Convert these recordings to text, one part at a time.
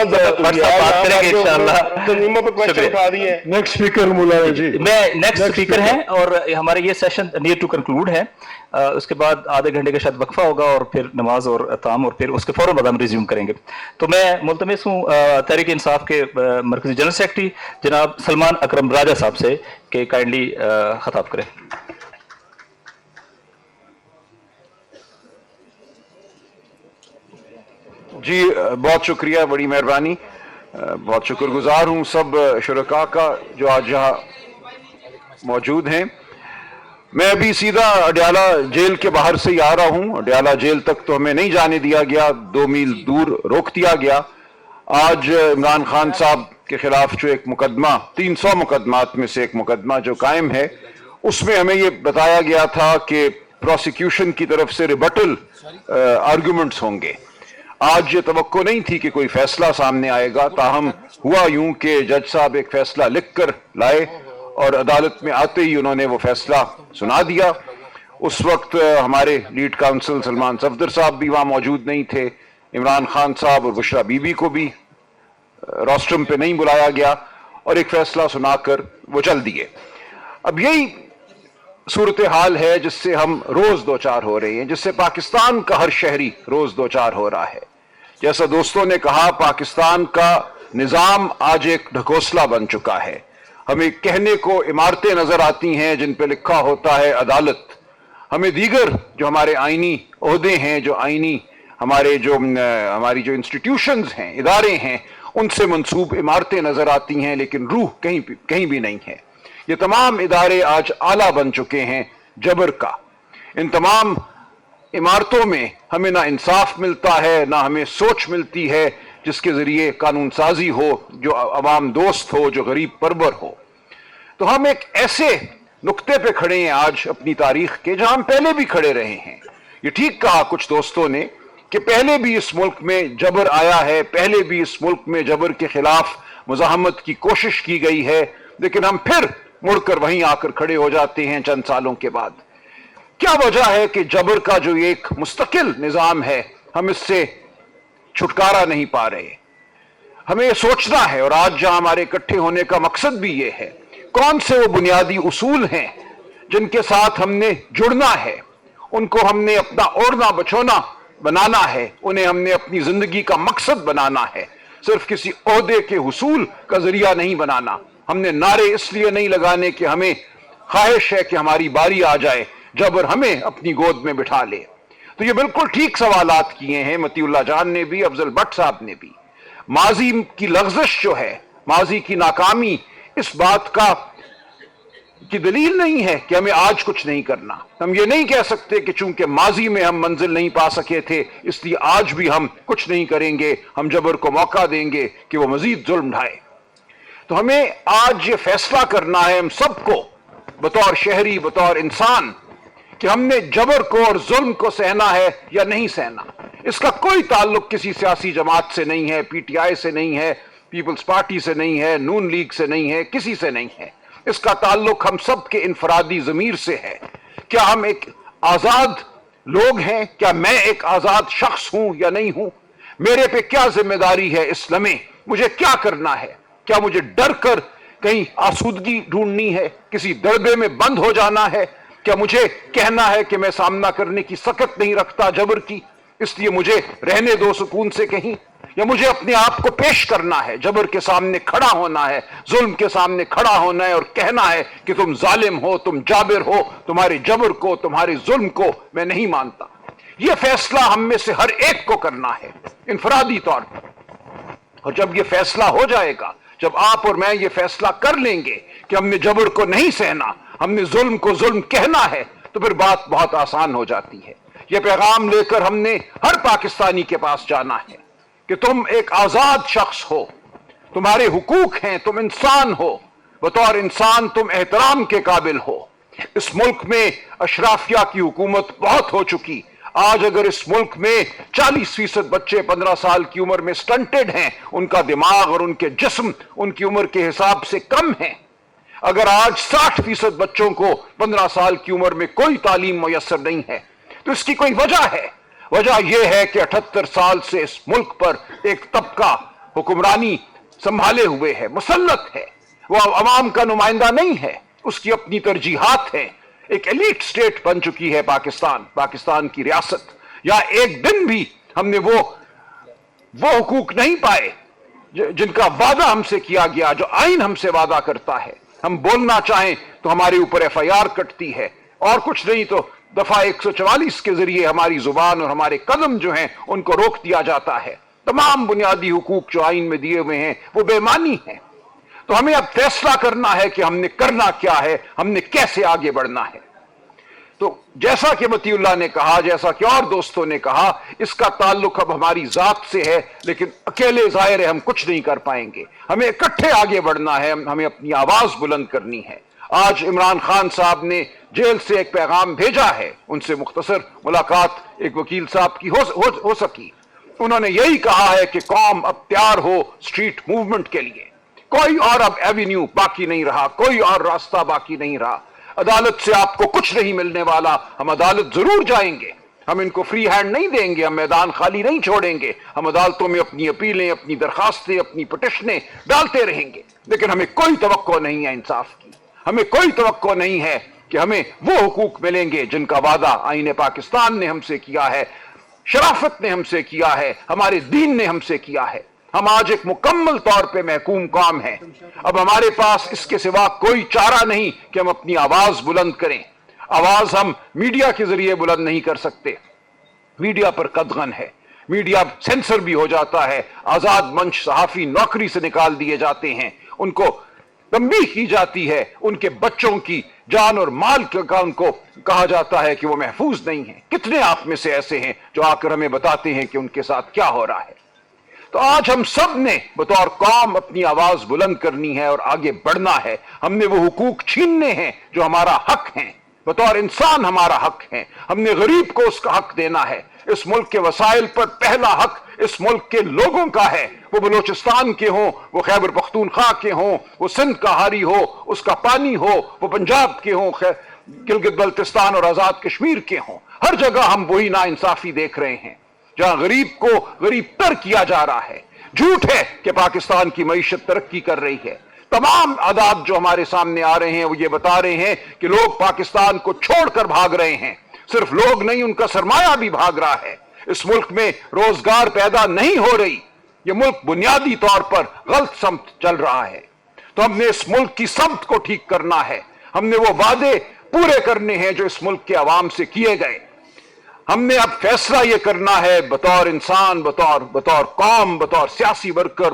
بات کریں گے انشاءاللہ. نیکسٹ اسپیکر مولانا جی. میں نیکسٹ اسپیکر ہیں اور ہمارے یہ سیشن نیئر ٹو کنکلوڈ ہے. اس کے بعد آدھے گھنٹے کا شاید وقفہ ہوگا اور پھر نماز اور اطعام اور پھر اس کے فوراً بعد ہم ریزیوم کریں گے. تو میں ملتمس ہوں تحریک انصاف کے مرکزی جنرل سیکرٹری جناب سلمان اکرم راجہ صاحب سے کہ کائنڈلی خطاب کریں. جی بہت شکریہ، بڑی مہربانی. بہت شکر گزار ہوں سب شرکاء کا جو آج یہاں موجود ہیں. میں ابھی سیدھا اڈیالہ جیل کے باہر سے ہی آ رہا ہوں. اڈیالہ جیل تک تو ہمیں نہیں جانے دیا گیا، 2 میل دور روک دیا گیا. آج عمران خان صاحب کے خلاف جو ایک مقدمہ 300 مقدمات میں سے ایک مقدمہ جو قائم ہے، اس میں ہمیں یہ بتایا گیا تھا کہ پروسیکیوشن کی طرف سے ریبٹل آرگومنٹس ہوں گے. آج یہ توقع نہیں تھی کہ کوئی فیصلہ سامنے آئے گا، تاہم ہوا یوں کہ جج صاحب ایک فیصلہ لکھ کر لائے اور عدالت میں آتے ہی انہوں نے وہ فیصلہ سنا دیا. اس وقت ہمارے لیڈ کاؤنسل سلمان صفدر صاحب بھی وہاں موجود نہیں تھے. عمران خان صاحب اور بشرا بی بی کو بھی روسٹرم پہ نہیں بلایا گیا اور ایک فیصلہ سنا کر وہ چل دیے. اب یہی صورتحال ہے جس سے ہم روز دوچار ہو رہے ہیں، جس سے پاکستان کا ہر شہری روز دوچار ہو رہا ہے. جیسا دوستوں نے کہا، پاکستان کا نظام آج ایک ڈھکوسلا بن چکا ہے. ہمیں کہنے کو عمارتیں نظر آتی ہیں جن پہ لکھا ہوتا ہے عدالت. ہمیں دیگر جو ہمارے آئینی عہدے ہیں، جو آئینی ہماری جو انسٹیٹیوشنز ہیں، ادارے ہیں، ان سے منسوب عمارتیں نظر آتی ہیں، لیکن روح کہیں بھی نہیں ہے. یہ تمام ادارے آج آلہ بن چکے ہیں جبر کا. ان تمام عمارتوں میں ہمیں نہ انصاف ملتا ہے، نہ ہمیں سوچ ملتی ہے جس کے ذریعے قانون سازی ہو، جو عوام دوست ہو، جو غریب پرور ہو. تو ہم ایک ایسے نقطے پہ کھڑے ہیں آج اپنی تاریخ کے، جہاں ہم پہلے بھی کھڑے رہے ہیں. یہ ٹھیک کہا کچھ دوستوں نے کہ پہلے بھی اس ملک میں جبر آیا ہے، پہلے بھی اس ملک میں جبر کے خلاف مزاحمت کی کوشش کی گئی ہے، لیکن ہم پھر مڑ کر وہیں آ کر کھڑے ہو جاتے ہیں چند سالوں کے بعد. کیا وجہ ہے کہ جبر کا جو ایک مستقل نظام ہے، ہم اس سے چھٹکارا نہیں پا رہے؟ ہمیں یہ سوچنا ہے، اور آج جہاں ہمارے اکٹھے ہونے کا مقصد بھی یہ ہے، کون سے وہ بنیادی اصول ہیں جن کے ساتھ ہم نے جڑنا ہے، ان کو ہم نے اپنا اوڑھنا بچھونا بنانا ہے، انہیں ہم نے اپنی زندگی کا مقصد بنانا ہے، صرف کسی عہدے کے حصول کا ذریعہ نہیں بنانا. ہم نے نعرے اس لیے نہیں لگانے کہ ہمیں خواہش ہے کہ ہماری باری آ جائے، جبر ہمیں اپنی گود میں بٹھا لے. تو یہ بالکل ٹھیک سوالات کیے ہیں مطیع اللہ جان نے بھی، افضل بٹ صاحب نے بھی. ماضی کی لغزش جو ہے، ماضی کی ناکامی، اس بات کی دلیل نہیں ہے کہ ہمیں آج کچھ نہیں کرنا. ہم یہ نہیں کہہ سکتے کہ چونکہ ماضی میں ہم منزل نہیں پا سکے تھے اس لیے آج بھی ہم کچھ نہیں کریں گے، ہم جبر کو موقع دیں گے کہ وہ مزید ظلم ڈھائے. تو ہمیں آج یہ فیصلہ کرنا ہے ہم سب کو بطور شہری، بطور انسان، کہ ہم نے جبر کو اور ظلم کو سہنا ہے یا نہیں سہنا. اس کا کوئی تعلق کسی سیاسی جماعت سے نہیں ہے، پی ٹی آئی سے نہیں ہے، پیپلز پارٹی سے نہیں ہے، نون لیگ سے نہیں ہے، کسی سے نہیں ہے. اس کا تعلق ہم سب کے انفرادی ضمیر سے ہے. کیا ہم ایک آزاد لوگ ہیں؟ کیا میں ایک آزاد شخص ہوں یا نہیں ہوں؟ میرے پہ کیا ذمہ داری ہے اس لمحے؟ مجھے کیا کرنا ہے؟ کیا مجھے ڈر کر کہیں آسودگی ڈھونڈنی ہے؟ کسی دربے میں بند ہو جانا ہے؟ کیا مجھے کہنا ہے کہ میں سامنا کرنے کی سکت نہیں رکھتا جبر کی، اس لیے مجھے رہنے دو سکون سے کہیں؟ یا مجھے اپنے آپ کو پیش کرنا ہے، جبر کے سامنے کھڑا ہونا ہے، ظلم کے سامنے کھڑا ہونا ہے اور کہنا ہے کہ تم ظالم ہو، تم جابر ہو، تمہارے جبر کو، تمہارے ظلم کو میں نہیں مانتا. یہ فیصلہ ہم میں سے ہر ایک کو کرنا ہے انفرادی طور پر. اور جب یہ فیصلہ ہو جائے گا، جب آپ اور میں یہ فیصلہ کر لیں گے کہ ہم نے جبر کو نہیں سہنا، ہم نے ظلم کو ظلم کہنا ہے، تو پھر بات بہت آسان ہو جاتی ہے. یہ پیغام لے کر ہم نے ہر پاکستانی کے پاس جانا ہے کہ تم ایک آزاد شخص ہو، تمہارے حقوق ہیں، تم انسان ہو، بطور انسان تم احترام کے قابل ہو. اس ملک میں اشرافیہ کی حکومت بہت ہو چکی. آج اگر اس ملک میں 40% بچے 15 سال کی عمر میں سٹنٹڈ ہیں، ان کا دماغ اور ان کے جسم ان کی عمر کے حساب سے کم ہیں. اگر آج 60% بچوں کو 15 سال کی عمر میں کوئی تعلیم میسر نہیں ہے، تو اس کی کوئی وجہ ہے. وجہ یہ ہے کہ 78 سال سے اس ملک پر ایک طبقہ हुक्मरानी संभाले हुए है, मुसल्लत है, वो अवाम का नुमाइंदा नहीं है, उसकी अपनी तरजीहात है। एक एलीट स्टेट बन चुकी है पाकिस्तान की रियासत। या एक दिन भी हमने वो हुकूक नहीं पाए जिनका वादा हमसे किया गया, जो आइन हमसे वादा करता है। हम बोलना चाहें तो हमारे ऊपर FIR कटती है, और कुछ नहीं तो दफा 144 के जरिए हमारी जुबान और हमारे कदम जो हैं उनको रोक दिया जाता है। तमाम बुनियादी हुकूक जो आइन में दिए हुए हैं वो बेईमानी है। तो हमें अब फैसला करना है कि हमने करना क्या है, हमने कैसे आगे बढ़ना है। तो जैसा कि मतीउल्लाह ने कहा, जैसा कि और दोस्तों ने कहा, इसका ताल्लुक अब हमारी जात से है, लेकिन अकेले जाहिर है हम कुछ नहीं कर पाएंगे। हमें इकट्ठे आगे बढ़ना है, हमें अपनी आवाज बुलंद करनी है। आज इमरान खान साहब ने जेल से एक पैगाम भेजा है, उनसे मुख्तसर मुलाकात एक वकील साहब की हो सकी। उन्होंने यही कहा है कि कौम अब तैयार हो स्ट्रीट मूवमेंट के लिए। कोई और अब एवेन्यू बाकी नहीं रहा, कोई और रास्ता बाकी नहीं रहा। अदालत से आपको कुछ नहीं मिलने वाला, हम अदालत जरूर जाएंगे, हम इनको फ्री हैंड नहीं देंगे, हम मैदान खाली नहीं छोड़ेंगे। हम अदालतों में अपनी अपीलें, अपनी दरखास्तें, अपनी पिटिशनें डालते रहेंगे, लेकिन हमें कोई तवक्को नहीं है इंसाफ की। हमें कोई तवक्को नहीं है कि हमें वो हुकूक मिलेंगे जिनका वादा आईन पाकिस्तान ने हमसे किया है, शराफत ने हमसे किया है, हमारे दीन ने हमसे किया है। हम आज एक मुकम्मल तौर पे महकूम कौम है। अब हमारे पास इसके सिवा कोई चारा नहीं कि हम अपनी आवाज बुलंद करें। आवाज हम मीडिया के जरिए बुलंद नहीं कर सकते, मीडिया पर कदगन है, मीडिया सेंसर भी हो जाता है, आजाद मंच सहाफी नौकरी से निकाल दिए जाते हैं, उनको तंबीह की जाती है, उनके बच्चों की जान और माल का उनको कहा जाता है कि वो महफूज नहीं है। कितने आप में से ऐसे हैं जो आकर हमें बताते हैं कि उनके साथ क्या हो रहा है। तो आज हम सब ने बतौर कौम अपनी आवाज बुलंद करनी है और आगे बढ़ना है। हमने वो हुकूक छीनने हैं जो हमारा हक है, बतौर इंसान हमारा हक है। हमने गरीब को उसका हक देना है। इस मुल्क के वसाइल पर पहला हक इस मुल्क के लोगों का है, वो बलोचिस्तान के हों, वो खैबर पख्तूनख्वा के हों, वो सिंध का हारी हो, उसका पानी हो, वो पंजाब के हों, गिलगित बल्तिस्तान और आजाद कश्मीर के हों। हर जगह हम वही नाइंसाफी देख रहे हैं, जहां गरीब को गरीब तर किया जा रहा है। झूठ है कि पाकिस्तान की मईशत तरक्की कर रही है। तमाम आदात जो हमारे सामने आ रहे हैं वो ये बता रहे हैं कि लोग पाकिस्तान को छोड़कर भाग रहे हैं। सिर्फ लोग नहीं, उनका सरमाया भी भाग रहा है। इस मुल्क में रोजगार पैदा नहीं हो रही, ये मुल्क बुनियादी तौर पर गलत समत चल रहा है। तो हमने इस मुल्क की समत को ठीक करना है। हमने वो वादे पूरे करने हैं जो इस मुल्क के अवाम से किए गए। हमने अब फैसला ये करना है बतौर इंसान, बतौर कौम, बतौर सियासी वर्कर,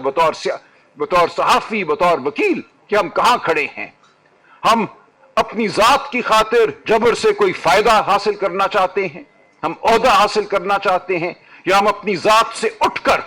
बतौर सहाफी, बतौर वकील, कि हम कहां खड़े हैं। हम अपनी जात की खातिर जबर से कोई फायदा हासिल करना चाहते हैं, हम ओहदा हासिल करना चाहते हैं, या हम अपनी जात से उठकर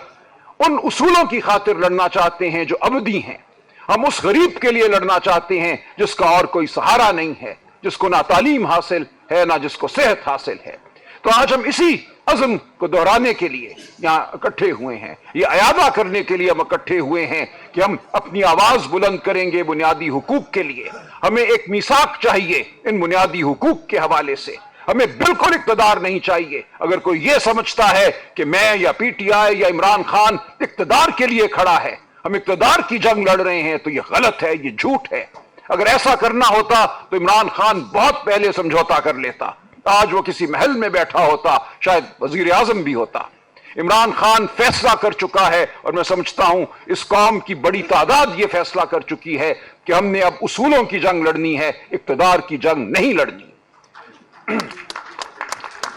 उन उसूलों की खातिर लड़ना चाहते हैं जो अबदी हैं। हम उस गरीब के लिए लड़ना चाहते हैं जिसका और कोई सहारा नहीं है, जिसको ना तालीम हासिल है, ना जिसको सेहत हासिल है। तो आज हम इसी अज़्म को दोहराने के लिए यहाँ इकट्ठे हुए हैं, ये अयादा करने के लिए हम इकट्ठे हुए हैं कि हम अपनी आवाज बुलंद करेंगे बुनियादी हुकूक के लिए। हमें एक मीसाक चाहिए इन बुनियादी हुकूक के हवाले से। हमें बिल्कुल इक़्तिदार नहीं चाहिए। अगर कोई ये समझता है कि मैं या PTI या इमरान खान इक़्तिदार के लिए खड़ा है, हम इक़्तिदार की जंग लड़ रहे हैं, तो ये गलत है, ये झूठ है। अगर ऐसा करना होता तो इमरान खान बहुत पहले समझौता कर लेता, आज वो किसी महल में बैठा होता, शायद वजीर आजम भी होता। इमरान खान फैसला कर चुका है, और मैं समझता हूं इस कौम की बड़ी तादाद ये फैसला कर चुकी है कि हमने अब उसूलों की जंग लड़नी है, इक़्तिदार की जंग नहीं लड़नी।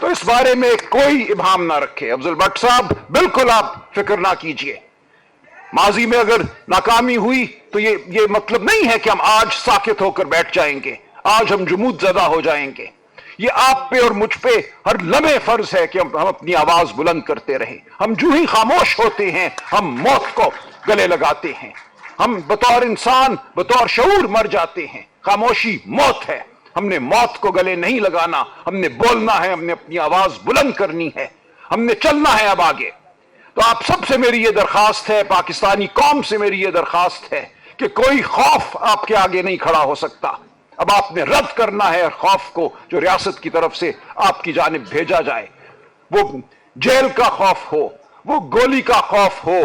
तो इस बारे में कोई इबाम ना रखे। अफजल भट्ट साहब, बिल्कुल आप फिक्र ना कीजिए। माजी में अगर नाकामी हुई तो ये मतलब नहीं है कि हम आज साकित होकर बैठ जाएंगे, आज हम जुमूद ज़दा हो जाएंगे। ये आप पे और मुझ पे हर लम्हे फर्ज है कि हम अपनी आवाज बुलंद करते रहें। हम जो ही खामोश होते हैं, हम मौत को गले लगाते हैं। हम बतौर इंसान, बतौर शऊर मर जाते हैं। खामोशी मौत है। हमने मौत को गले नहीं लगाना, हमने बोलना है, हमने अपनी आवाज बुलंद करनी है, हमने चलना है अब आगे। तो आप सबसे मेरी ये दरखास्त है, पाकिस्तानी कौम से मेरी ये दरखास्त है कि कोई खौफ आपके आगे नहीं खड़ा हो सकता। अब आपने रद्द करना है खौफ को जो रियासत की तरफ से आपकी जानिब भेजा जाए। वो जेल का खौफ हो, वो गोली का खौफ हो,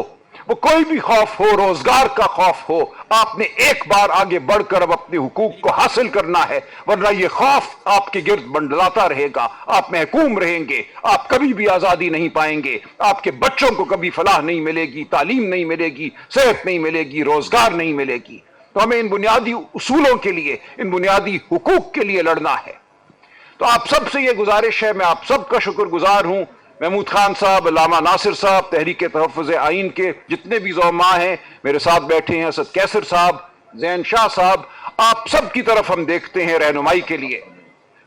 वो कोई भी खौफ हो, रोजगार का खौफ हो, आपने एक बार आगे बढ़कर अब अपने हुकूक को हासिल करना है, वरना ये खौफ आपके गिर्द मंडलाता रहेगा, आप महकूम रहेंगे, आप कभी भी आजादी नहीं पाएंगे, आपके बच्चों को कभी फलाह नहीं मिलेगी, तालीम नहीं मिलेगी, सेहत नहीं मिलेगी, रोजगार नहीं मिलेगी। तो हमें इन बुनियादी उसूलों के लिए, इन बुनियादी हुकूक के लिए लड़ना है। तो आप सबसे ये गुजारिश है, मैं आप सबका शुक्रगुजार हूं, महमूद खान साहब, अल्लामा नासिर साहब, तहरीक तहफ़्फ़ुज़ आइन के जितने भी ज़ौमा हैं, मेरे साथ बैठे हैं असद कैसर साहब, ज़ैन शाह साहब, आप सब की तरफ हम देखते हैं रहनुमाई के लिए।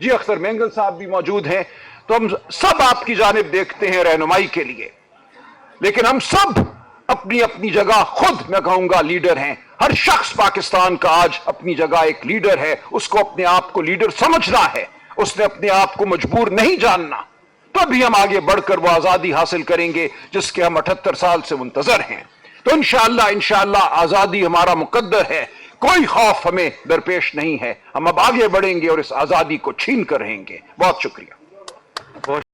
जी अख्तर मेंगल साहब भी मौजूद हैं, तो हम सब आपकी जानिब देखते हैं रहनुमाई के लिए। लेकिन हम सब अपनी अपनी जगह खुद मैं कहूंगा लीडर हैं। हर शख्स पाकिस्तान का आज अपनी जगह एक लीडर है, उसको अपने आप को लीडर समझना है, उसने अपने आप को मजबूर नहीं जानना। तभी हम आगे बढ़कर वो आजादी हासिल करेंगे जिसके हम 78 साल से मुंतजर हैं। तो इंशाअल्लाह आजादी हमारा मुकद्दर है, कोई खौफ हमें दरपेश नहीं है। हम अब आगे बढ़ेंगे और इस आजादी को छीन कर रहेंगे। बहुत शुक्रिया।